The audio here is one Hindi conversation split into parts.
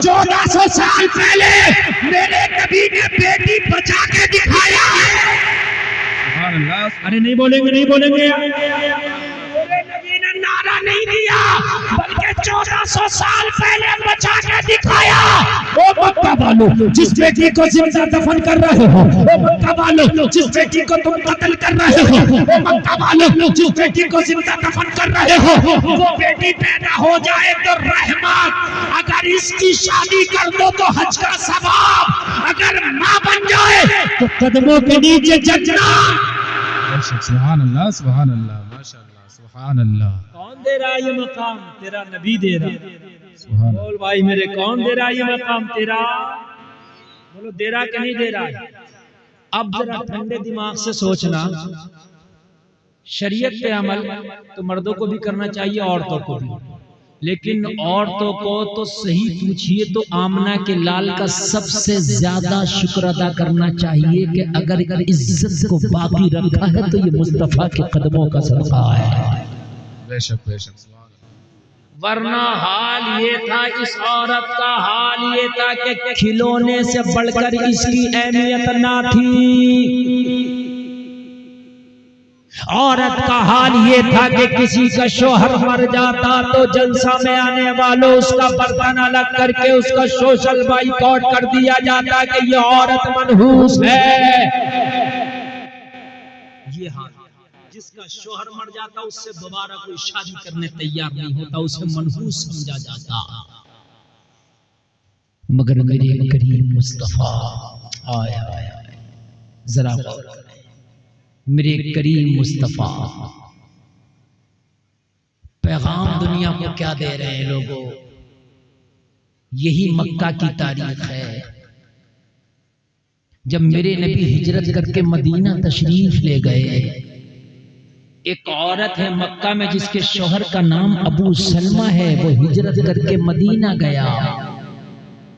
1400 साल पहले मेरे नबी ने बेटी बचा के दिखाया है। अरे नहीं बोलेंगे, नहीं बोलेंगे। मेरे नबी ने नारा नहीं दिया, बल्कि 1400 साल पहले बचा के दिखाया। ओ मक्का वालों, जिस बेटी को जिंदा दफन कर रहे हो, ओ मक्का वालों, जिस बेटी को तुम कत्ल कर रहे हो, ओ मक्का वालों, जिस बेटी को जिंदा दफन कर रहे हो, वो बेटी पैदा हो जाए तो रहमत, अगर इसकी शादी कर दो तो हज का सवाब, अगर माँ बन जाए तो कदमों के नीचे जन्नत। सुभान अल्लाह, सुभान अल्लाह, माशाअल्लाह, सुभान अल्लाह। कौन दे रहा है ये मकाम? तेरा नबी दे रहा है। बोल भाई मेरे, कौन दे रहा है ये मकाम? तेरा। बोलो दे रहा कि नहीं दे रहा है? अब जरा ठंडे दिमाग से सोचना, शरीयत पे अमल तो मर्दों को भी करना चाहिए, औरतों को भी, लेकिन औरतों को तो सही पूछिए तो आमना के लाल का सबसे ज्यादा शुक्र अदा करना चाहिए कि अगर इज्जत को बाकी रखा है तो ये मुस्तफा के कदमों का सदका है। बेशक बेशक। वरना हाल ये था, इस औरत का हाल ये था कि खिलौने से बढ़कर इसकी अहमियत ना थी। औरत का हाल ये था कि किसी का शोहर मर जाता तो जलसा में आने वालों उसका बर्तन अलग करके उसका सोशल बाइकआउट कर दिया जाता कि ये औरत मनहूस है। ये हाल, जिसका शोहर मर जाता उससे दोबारा कोई शादी करने तैयार नहीं होता, उसे मनहूस समझा जाता। मगर मेरे करीम मुस्तफा आया, जरा मेरे करीम मुस्तफा पैगाम दुनिया को क्या दे रहे हैं लोगों? यही मक्का की तारीख है जब मेरे नबी हिजरत करके मदीना तशरीफ ले गए। एक औरत है मक्का में जिसके शौहर का नाम अबू सलमा है, वो हिजरत करके मदीना गया।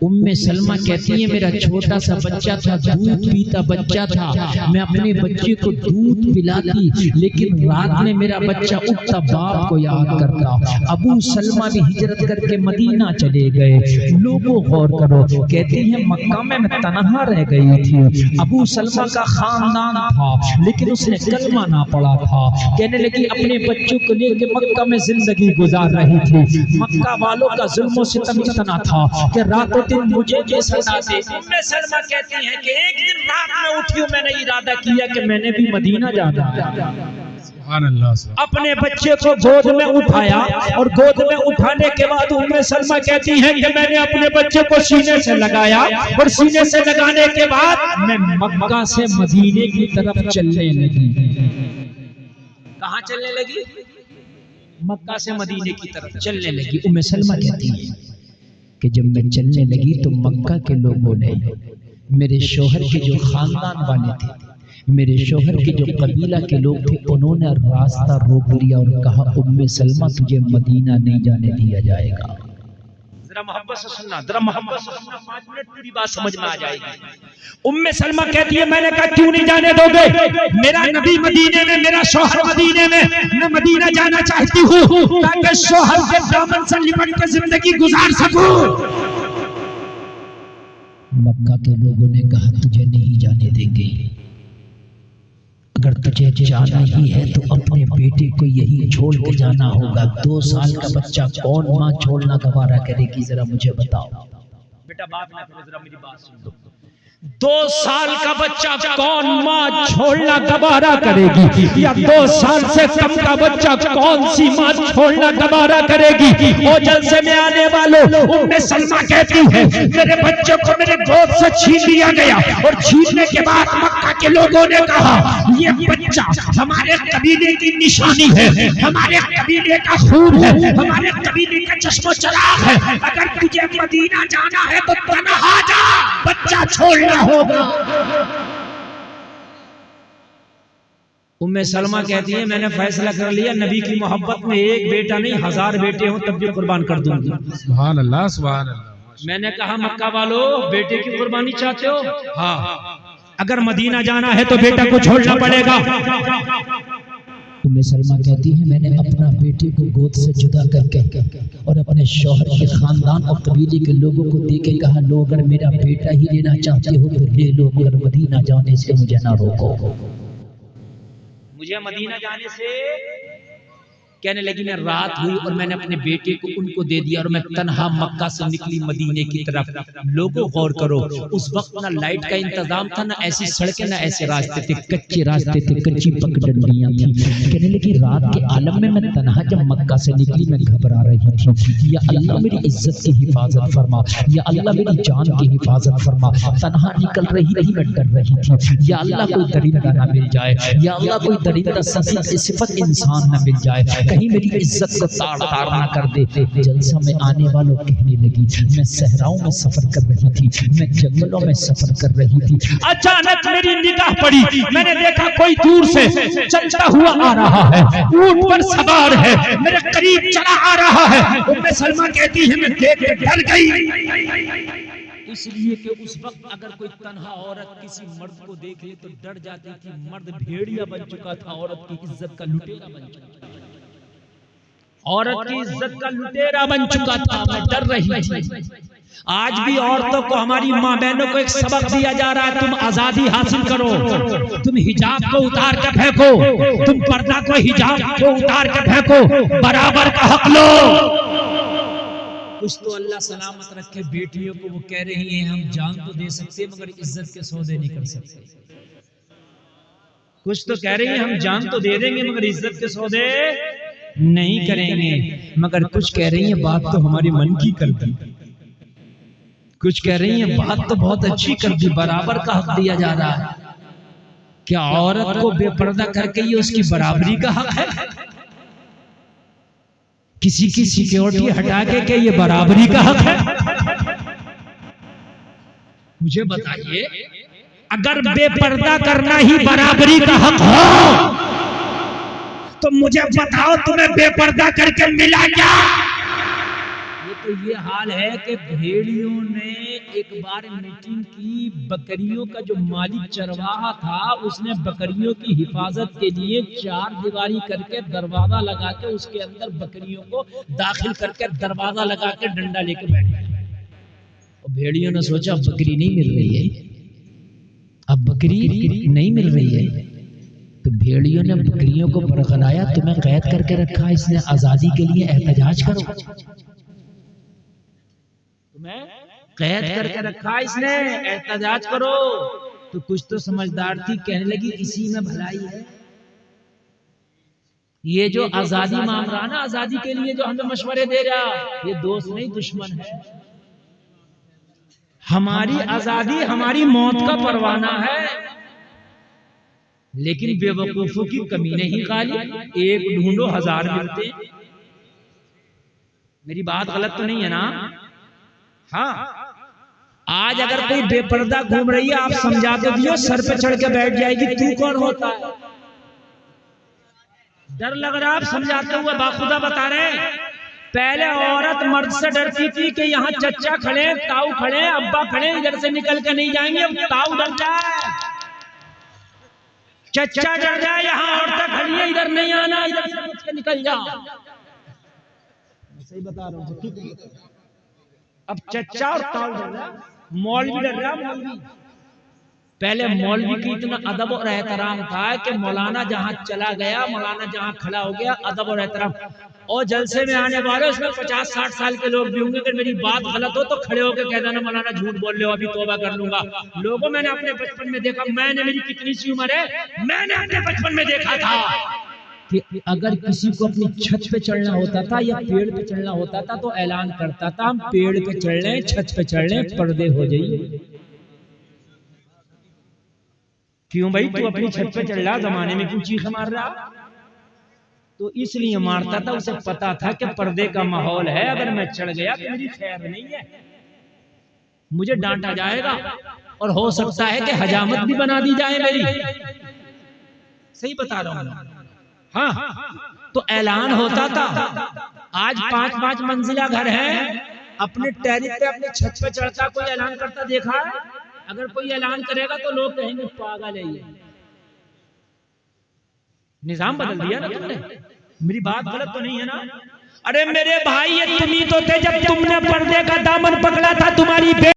उम्मे सलमा कहती है मेरा छोटा सा बच्चा था, दूध पीता बच्चा था, मैं अपने बच्चे को दूध पिलाती, लेकिन रात में मेरा बच्चा उठता बाप को याद करता। अबू सलमा भी हिजरत करके मदीना चले गए। लोगों गौर करो, कहती है मक्का में मैं तनहा रह गई थी। अबू सलमा का खानदान था लेकिन उसने कलमा ना पढ़ा था। कहने लगी अपने बच्चों को लेकर मक्का में जिंदगी गुजार रही थी। मक्का वालों का जुल्म सितम इतना था कि रातों दिन मुझे के सजा दे। उम्मे सलमा कहती हैं कि एक दिन रात में उठी हूं, मैंने इरादा किया कि मैंने भी मदीना जाना। सुभान अल्लाह। अपने बच्चे को गोद में उठाया और गोद में उठाने के बाद उम्मे सलमा कहती हैं कि मैंने अपने बच्चे को सीने से लगाया और सीने से लगाने के बाद मैं मक्का से मदीने की तरफ चलने लगी। कहां चलने लगी? मक्का से मदीने की तरफ चलने लगी। उम्मे सलमा कहती है कि जब मैं चलने लगी तो मक्का के लोगों ने, मेरे शोहर के जो खानदान वाले थे, मेरे शोहर के जो कबीला के लोग थे, उन्होंने रास्ता रोक लिया और कहा उम्मे सलमा तुझे मदीना नहीं जाने दिया जाएगा। जरा मोहब्बत से सुनना, जरा मोहब्बत से सुनना, 5 मिनट पूरी बात समझ में आ जाएगी। उम्मे सलमा कहती है मैंने कहा क्यों नहीं जाने दोगे? मेरा नबी मदीने में, मेरा शौहर मदीने में, मैं मदीना जाना चाहती हूँ ताकि शौहर के दामन से लिपट के जिंदगी गुजार सकूं। मक्का के लोगों ने कहा तुझे नहीं जाने देंगे। अगर तुझे जाना ही है तो अपने बेटे को यही छोड़ के जाना होगा। 2 साल का बच्चा कौन माँ छोड़ना गवारा करेगी? जरा मुझे बताओ। बेटा बात ना करो, जरा मेरी बात सुन लो। 2 साल का बच्चा कौन माँ छोड़ना गवारा करेगी? या 2 साल से कम का बच्चा कौन सी माँ छोड़ना गवारा करेगी? ओ जलसे में आने वालों, उम्मे सलमा कहती है मेरे बच्चे को मेरे गोद से छीन लिया गया और छीनने के बाद मक्का के लोगों ने कहा ये बच्चा हमारे कबीले की निशानी है, हमारे कबीले का खून है, हमारे कबीले का चश्मो चराग है। अगर तुझे मदीना जाना है तो तन्हा जा, बच्चा छोड़ना होगा। उम्मे सलमा कहती है मैंने फैसला कर लिया, नबी की मोहब्बत में एक बेटा नहीं 1000 बेटे हों तब भी कुर्बान कर दूंगी। सुभान अल्लाह, सुभान अल्लाह। मैंने कहा मक्का वालों बेटे की कुर्बानी चाहते हो? हाँ। अगर मदीना जाना है तो बेटा को छोड़ना पड़ेगा। उम्मे सलमा कहती है मैंने अपना बेटे को गोद से जुदा करके और अपने शौहर के खानदान और कबीले के लोगों को देके कहा, लो अगर मेरा बेटा ही लेना चाहते हो तो ले लो, मगर मदीना जाने से मुझे ना रोको। मुझे मदीना जाने से कहने लगी मैं रात हुई और मैंने अपने बेटे को उनको दे दिया और मैं तन्हा मक्का से निकली मदीने की तरफ। लोगों गौर करो, उस वक्त ना लाइट का इंतजाम था, ना ऐसी सड़कें, ना ऐसे रास्ते थे, कच्चे रास्ते थे, कच्ची पगडंडियां थी। कहने लगी रात के आलम में मैं तन्हा जब मक्का से निकली मैं घबरा रही थी, या अल्लाह मेरी इज्जत की हिफाजत फरमा, या अल्लाह मेरी जान की हिफाजत फरमा। तन्हा निकल रही मैं डर रही थी, या अल्लाह कोई दरिंदा ना मिल जाए, या अल्लाह कोई दरिंदा सिफत इंसान ना मिल जाए, कहीं मेरी इज्जत को ताड़ ना कर दे। जलसा में आने वालों कहने लगी मैं सहराओं में सफर कर रही थी, मैं जंगलों में सफर कर रही थी, अचानक मेरी निगाह पड़ी, मैंने देखा कोई दूर से चलता हुआ आ रहा है, ऊंट पर सवार है, मेरे करीब चला आ रहा है। उम्मे सलमा कहती है मैं देख के डर गई, इसलिए कि उस वक्त अगर कोई तन्हा औरत किसी मर्द को देख ले तो डर जाती थी। मर्द भेड़िया बन चुका था, औरत की इज्जत का लुटेरा बन चुका था, औरत की इज्जत का लुटेरा बन चुका था, मैं डर रही थी। आज भी औरतों को, हमारी माँ बहनों को एक सबक दिया जा रहा है, तुम आजादी हासिल करो, तुम हिजाब को उतार कर फेंको, तुम पर्दा को हिजाब को उतार कर फेंको, बराबर का हक लो। कुछ तो अल्लाह सलामत रखे बेटियों को, वो कह रही हैं हम जान तो दे सकते मगर इज्जत के सौदे नहीं कर सकते। कुछ तो कह रही हैं हम जान तो दे देंगे मगर इज्जत के सौदे नहीं करेंगे, मगर कुछ कह रही हैं बात तो हमारे मन की कर दी, कुछ कह रही हैं बात तो बहुत अच्छी कर दी, बराबर का हक दिया जा रहा है। क्या औरत को बेपर्दा करके ये उसकी बराबरी का हक है? किसी की सिक्योरिटी हटा के ये बराबरी का हक है? मुझे बताइए, अगर बेपर्दा करना ही बराबरी का हक हो तो मुझे बताओ तुम्हें बेपर्दा करके मिला क्या? ये तो ये हाल है कि भेड़ियों ने एक बार मीटिंग की, बकरियों का जो मालिक चरवाहा था उसने बकरियों की हिफाजत के लिए चार दीवारी करके दरवाजा लगा के उसके अंदर बकरियों को दाखिल करके दरवाजा लगा के डंडा लेके बैठ गया। और भेड़ियों ने सोचा बकरी नहीं मिल रही है, अब बकरी नहीं मिल रही है, तो भेड़ियों ने बकरियों को बरगलाया, तुम्हें कैद करके रखा, इसने आजादी के लिए एहतजाज करो, तुम्हें कैद करके रखा इसने, एहतजाज करो। तो कुछ तो समझदार थी, कहने लगी इसी में भलाई है। ये जो आजादी मांग रहा ना, आजादी के लिए जो हमें मशवरे दे रहा, ये दोस्त नहीं दुश्मन है। हमारी आजादी हमारी मौत का परवाना है, लेकिन बेवकूफों की कमी नहीं खाली, एक ढूंढो हजार मिलते। मेरी बात गलत तो नहीं है ना? हाँ, आज अगर कोई बेपर्दा घूम रही है, आप समझा दो दियो, सर पे चढ़ के बैठ जाएगी तू कौन होता है? डर लग रहा, आप समझाते हुए बाखुदा बता रहे हैं। पहले औरत मर्द से डरती थी कि यहाँ चचा खड़े, ताऊ खड़े, अब्बा खड़े, इधर से निकल के नहीं जाएंगे। अब ताऊ डर जाए, चचा डर जाए, यहाँ औरतें खड़ी है, इधर नहीं आना, इधर से बच के निकल जाओ। सही बता रहा हूँ। अब चचा और ताऊ डर रहा, मौलवी डर रहा। मौलवी, पहले मौलवी की इतना अदब और एहतराम था कि मौलाना जहाँ चला गया, मौलाना जहाँ खड़ा हो गया, अदब और एहतराम। और जलसे में आने वाले उसमें 50-60 साल के लोग भी होंगे, अगर मेरी बात गलत हो तो खड़े होकर कह देना मौलाना झूठ बोल रहे हो, अभी तौबा कर लूंगा। लोगों, मैंने अपने बचपन में देखा, मैंने, मेरी कितनी सी उम्र है, मैंने अपने बचपन में देखा था कि अगर किसी को अपनी छत पे चढ़ना होता था या पेड़ पे चढ़ना होता था तो ऐलान करता था हम पेड़ पे चढ़ रहे हैं, छत पे चढ़ रहे हैं, पर्दे हो जाइए। क्यों भाई, तू अपनी छत पे चढ़ रहा, जमाने में क्यों चीख मार रहा? तो इसलिए मारता था, उसे पता था कि पर्दे का माहौल है, अगर मैं चढ़ गया तो मेरी खैर नहीं है, मुझे डांटा जाएगा और हो सकता है कि हजामत भी बना दी जाए मेरी। सही बता रहा हूं। हाँ, तो ऐलान होता था। आज 5-5 मंजिला घर है, अपने टेरिस पे, अपने छत पे चढ़ता कोई ऐलान करता देखा है? अगर कोई ऐलान करेगा तो लोग कहेंगे पागल है ये। निजाम बदल दिया ना तुमने। मेरी बात गलत तो नहीं है ना? अरे मेरे भाई ये तुम ही तो थे जब तुमने पर्दे का दामन पकड़ा था तुम्हारी